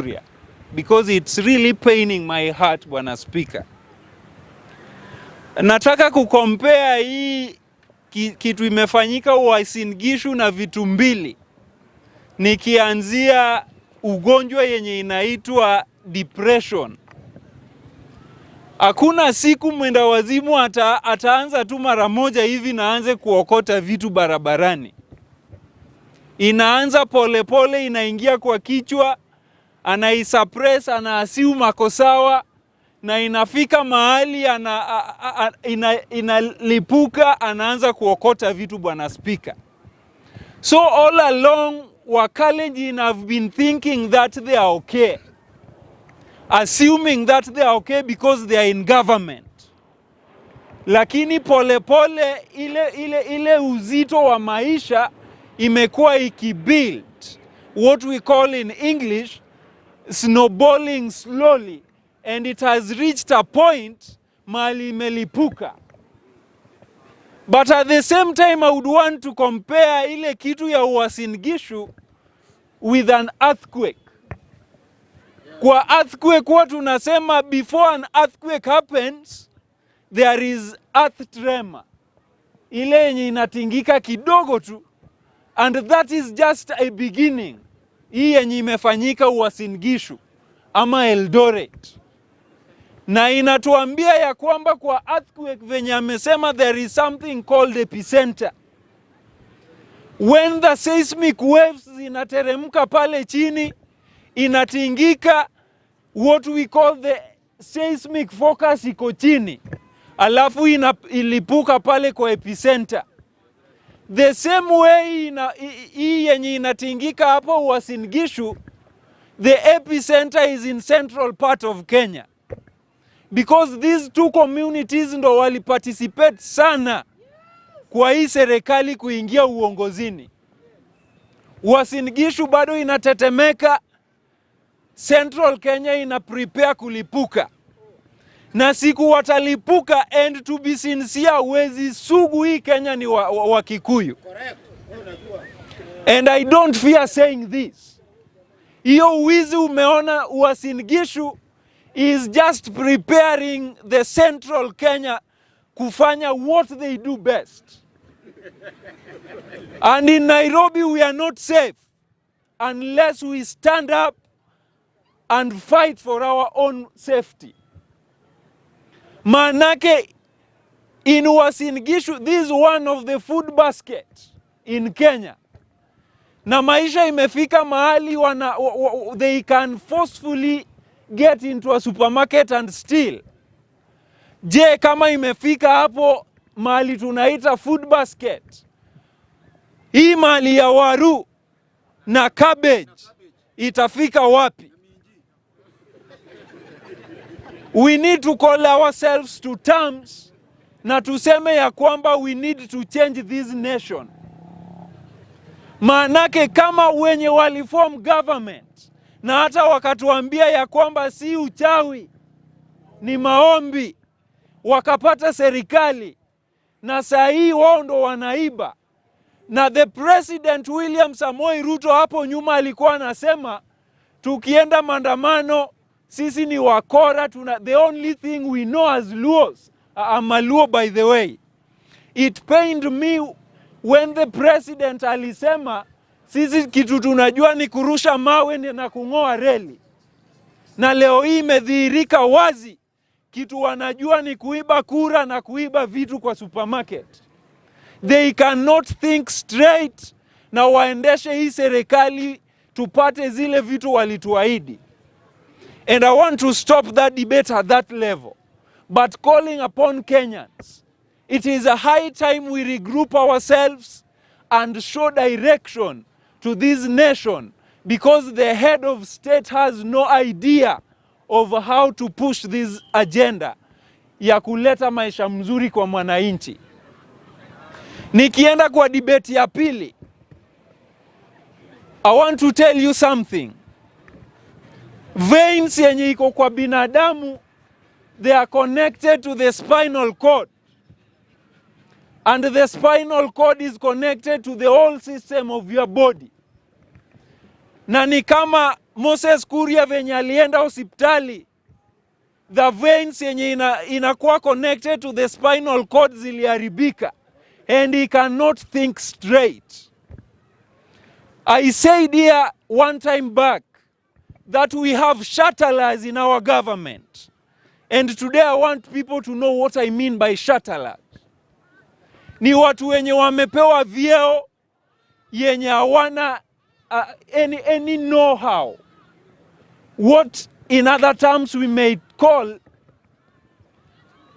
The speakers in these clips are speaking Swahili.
area because it's really paining my heart, Bwana Speaker. Nataka kukompea hii kitu imefanyika Uasin Gishu na vitu mbili. Nikianzia ugonjwa yenye inaitwa depression. Hakuna siku mwenda wazimu ataanza tu mara moja hivi na aanze kuokota vitu barabarani. Inaanza pole pole, inaingia kwa kichwa, anaisuppress, anaassume ako sawa, na inafika mahali inalipuka, anaanza kuokota vitu, Bwana Speaker. So all along Wakalenjin have been thinking that they are okay, assuming that they are okay because they are in government. Lakini pole pole ile uzito wa maisha imekuwa ikibuild, what we call in English snowballing slowly, and it has reached a point mahali imelipuka. But at the same time, I would want to compare ile kitu ya Uasin Gishu with an earthquake. Kwa earthquake kwa tunasema before an earthquake happens, there is earth tremor. Ile yenye inatingika kidogo tu. And that is just a beginning. Hii yenye imefanyika Uasin Gishu ama Eldoret. Na inatuambia ya kwamba kwa earthquake venye amesema there is something called epicenter. When the seismic waves zinateremka pale chini, inatingika, what we call the seismic focus iko chini. Alafu ilipuka pale kwa epicenter. The same way hii yenye inatingika hapo Uasin Gishu, the epicenter is in central part of Kenya. Because these two communities ndo wali participate sana kwa hii serikali kuingia uongozini. Uasin Gishu bado inatetemeka, Central Kenya ina prepare kulipuka. Na siku watalipuka, and to be sincere, wezi sugu hii Kenya ni wa Kikuyu. And I don't fear saying this. Iyo wizi umeona Uasin Gishu is just preparing the Central Kenya kufanya what they do best. And in Nairobi we are not safe unless we stand up and fight for our own safety. Manake in Uasin Gishu, this is one of the food baskets in Kenya. Na maisha imefika mahali they can forcefully get into a supermarket and steal. Je, kama imefika hapo mahali tunaita food basket, hii mahali ya waru na cabbage itafika wapi? We need to call ourselves to terms na tuseme ya kwamba we need to change this nation. Maanake kama wenye waliform government na hata wakatuambia ya kwamba si uchawi, ni maombi, wakapata serikali, na saa hii wao ndo wanaiba. Na the President William Samoei Ruto hapo nyuma alikuwa anasema tukienda maandamano sisi ni wakora. The only thing we know as Luos, I'm a Luo by the way. It pained me when the president alisema sisi kitu tunajua ni kurusha mawe na kungoa reli. Na leo hii imedhihirika wazi kitu wanajua ni kuiba kura na kuiba vitu kwa supermarket. They cannot think straight na waendeshe hii serikali tupate zile vitu walituahidi. And I want to stop that debate at that level. But calling upon Kenyans, it is a high time we regroup ourselves and show direction to this nation, because the head of state has no idea of how to push this agenda ya kuleta maisha mzuri kwa mwananchi. Nikienda kwa debate ya pili, I want to tell you something. Veins yenye iko kwa binadamu, they are connected to the spinal cord. And the spinal cord is connected to the whole system of your body. Na ni kama Moses Kuria venye alienda hospitali, the veins yenye inakuwa connected to the spinal cord ziliharibika and he cannot think straight. I said here one time back that we have shuttlers in our government. And today I want people to know what I mean by shuttlers. Ni watu wenye wamepewa vyeo yenye hawana any know-how. What in other terms we may call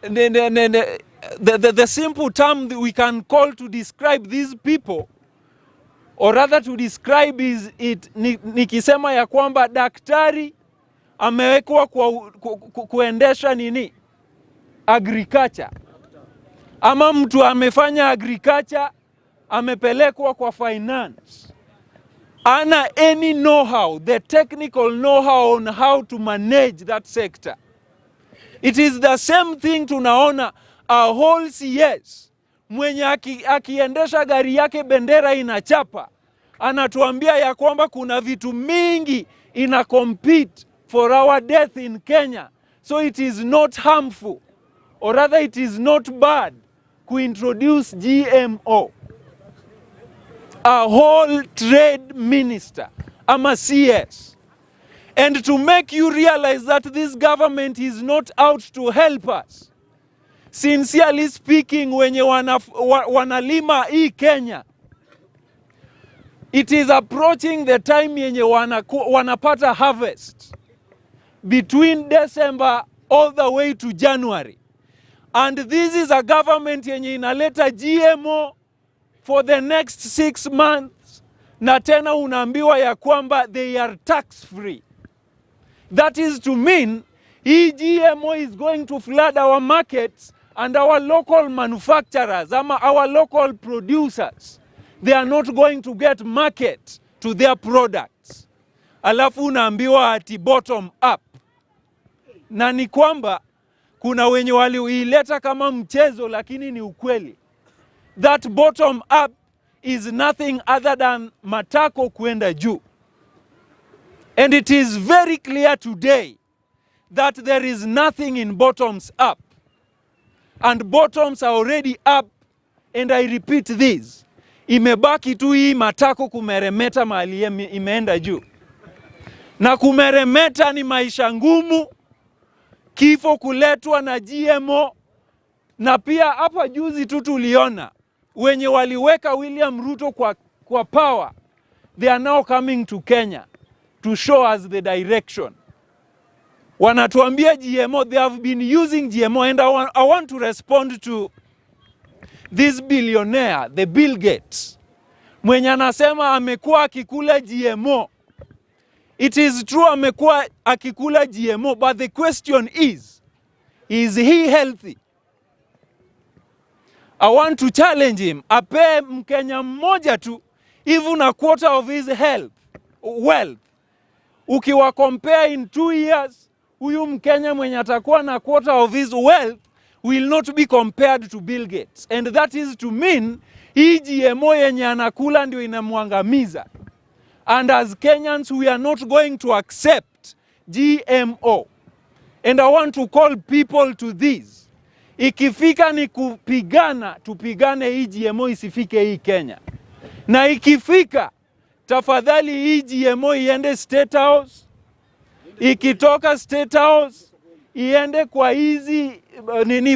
the simple term that we can call to describe these people, or rather to describe is it nikisema ya kwamba daktari amewekwa kuendesha nini agriculture, ama mtu amefanya agriculture amepelekwa kwa finance, ana any know-how, the technical know-how on how to manage that sector. It is the same thing tunaona a whole CS mwenye akiendesha gari yake bendera inachapa, anatuambia ya kwamba kuna vitu mingi ina compete for our death in Kenya, so it is not harmful, or rather it is not bad kuintroduce GMO. A whole trade minister, ama CS. And to make you realize that this government is not out to help us, sincerely speaking, wenye wanalima hii Kenya, it is approaching the time yenye wanapata harvest between December all the way to January. And this is a government yenye inaleta GMO for the next 6 months, na tena unaambiwa ya kwamba they are tax free. That is to mean hii GMO is going to flood our markets, and our local manufacturers, our local producers, they are not going to get market to their products. Alafu unaambiwa ati bottom up. Na ni kwamba kuna wenye waliileta kama mchezo, lakini ni ukweli. That bottom up is nothing other than matako kuenda juu. And it is very clear today that there is nothing in bottoms up. And bottoms are already up, and I repeat this. Imebaki tu hii matako kumeremeta mahali imeenda juu. Na kumeremeta ni maisha ngumu, kifo kuletwa na GMO, na pia hapa juzi tu tuliona wenye waliweka William Ruto kwa power, they are now coming to Kenya to show us the direction. Wanatuambia GMO, they have been using GMO, and I want to respond to this billionaire, the Bill Gates, mwenye anasema amekuwa akikula GMO. It is true amekuwa akikula GMO, but the question is he healthy? I want to challenge him. Ape Mkenya mmoja tu even a quarter of his wealth. Ukiwa compare in 2 years, huyu Mkenya mwenye atakuwa na quarter of his wealth will not be compared to Bill Gates. And that is to mean hii GMO yenye anakula ndio inamwangamiza. And as Kenyans, we are not going to accept GMO. And I want to call people to this. Ikifika ni kupigana, tupigane hii GMO isifike hii Kenya. Na ikifika, tafadhali hii GMO iende State House. Ikitoka State House, iende kwa hizi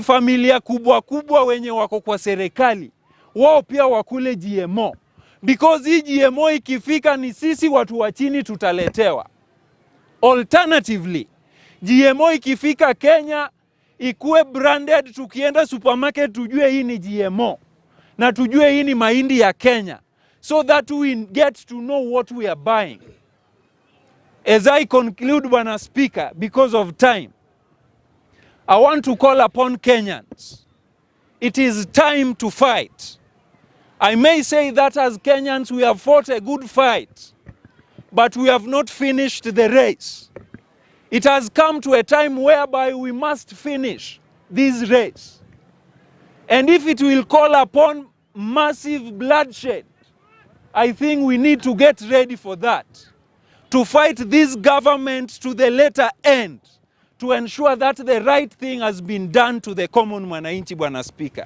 familia kubwa wenye wako kwa serikali. Wao pia wakule GMO. Because hii GMO ikifika ni sisi watu wa chini tutaletewa. Alternatively, GMO ikifika Kenya, ikuwe branded, tukienda supermarket tujue hii ni GMO. Na tujue hii ni mahindi ya Kenya. So that we get to know what we are buying. As I conclude, Bwana Speaker, because of time, I want to call upon Kenyans. It is time to fight. I may say that as Kenyans we have fought a good fight, but we have not finished the race. It has come to a time whereby we must finish this race. And if it will call upon massive bloodshed, I think we need to get ready for that. to fight this government to the letter end, to ensure that the right thing has been done to the common mwananchi, Bwana Speaker.